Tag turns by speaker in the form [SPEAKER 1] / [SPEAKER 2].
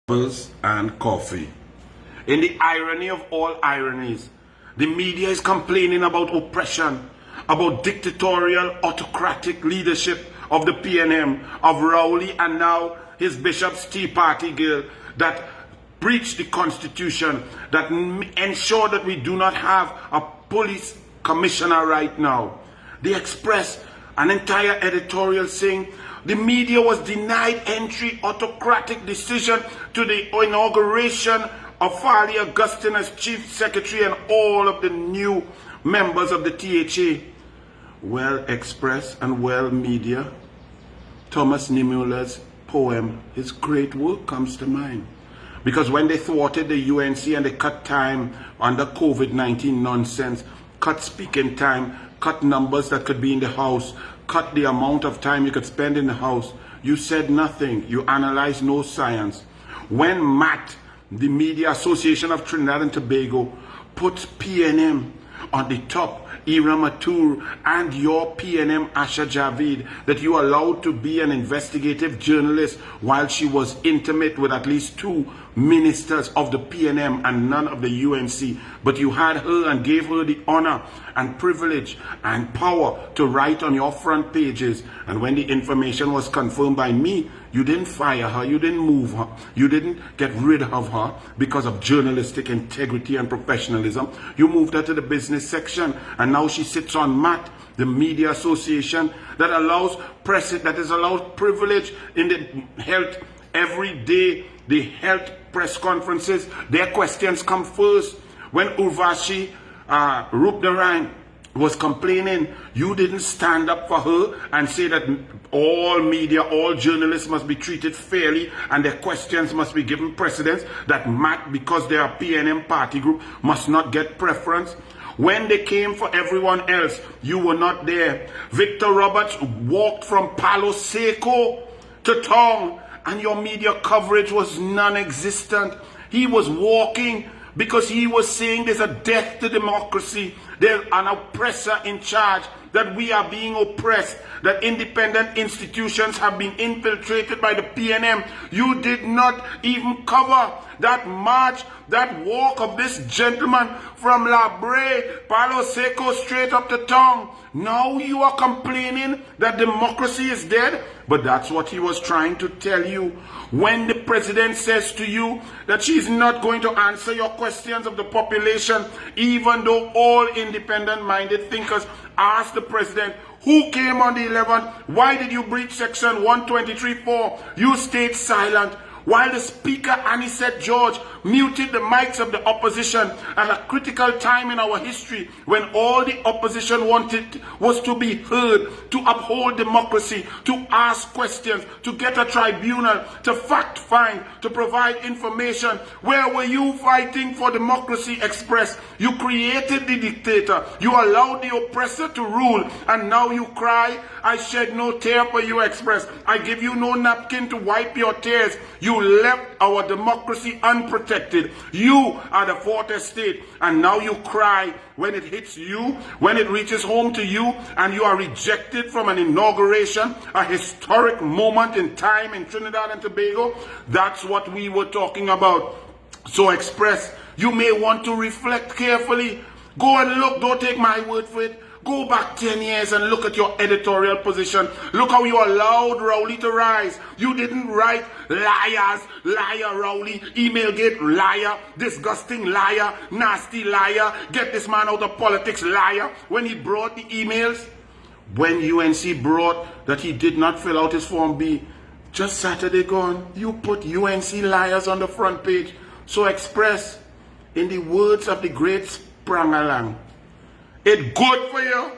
[SPEAKER 1] and coffee. In the irony of all ironies, the media is complaining about oppression, about dictatorial, autocratic leadership of the PNM, of Rowley and now his Bishop's Tea Party girl that breached the Constitution, that ensure that we do not have a police commissioner right now. They express an entire editorial saying the media was denied entry, autocratic decision to the inauguration of Farley Augustine as Chief Secretary and all of the new members of the THA. Well expressed and well media, Thomas Niemöller's poem, his great work comes to mind. Because when they thwarted the UNC and they cut time under COVID-19 nonsense, cut speaking time, cut numbers that could be in the house, cut the amount of time you could spend in the house, you said nothing. You analyzed no science. When MAT, the Media Association of Trinidad and Tobago, puts PNM on the top, Ira Matur and your PNM Asha Javid, that you allowed to be an investigative journalist while she was intimate with at least 2 ministers of the PNM and none of the UNC, but you had her and gave her the honor and privilege and power to write on your front pages. And when the information was confirmed by me, you didn't fire her, you didn't move her, you didn't get rid of her because of journalistic integrity and professionalism. You moved her to the business section, and now she sits on MAT, the Media Association that allows press, that is allowed privilege in the health every day, the health press conferences. Their questions come first. When Urvashi Rupnarayan was complaining, you didn't stand up for her and say that all media, all journalists must be treated fairly and their questions must be given precedence, that MAT, because they are PNM party group, must not get preference. When they came for everyone else, you were not there. Victor Roberts walked from Palo Seco to Tong and your media coverage was non-existent. He was walking because he was saying there's a death to democracy. There's an oppressor in charge, that we are being oppressed, that independent institutions have been infiltrated by the PNM. You did not even cover that march, that walk of this gentleman from La Brea, Palo Seco, straight up to Tong. Now you are complaining that democracy is dead, but that's what he was trying to tell you. When the president says to you that she's not going to answer your questions of the population, even though all independent-minded thinkers asked the president, who came on the 11th? Why did you breach section 123.4? You stayed silent. While the speaker, Anisette George, muted the mics of the opposition at a critical time in our history when all the opposition wanted was to be heard, to uphold democracy, to ask questions, to get a tribunal, to fact find, to provide information. Where were you fighting for democracy expressed? You created the dictator. You allowed the oppressor to rule, and now you cry, I shed no tear for you express. I give you no napkin to wipe your tears. You left our democracy unprotected. You are the fourth estate, and now you cry when it hits you, when it reaches home to you, and you are rejected from an inauguration, a historic moment in time in Trinidad and Tobago. That's what we were talking about. So Express, you may want to reflect carefully. Go and look, don't take my word for it. Go back 10 years and look at your editorial position. Look how you allowed Rowley to rise. You didn't write liars, liar Rowley, emailgate liar, disgusting liar, nasty liar, get this man out of politics liar. When he brought the emails, when UNC brought that he did not fill out his Form B, just Saturday gone, you put UNC liars on the front page. So Express, in the words of the great Sprangalang, it's good for you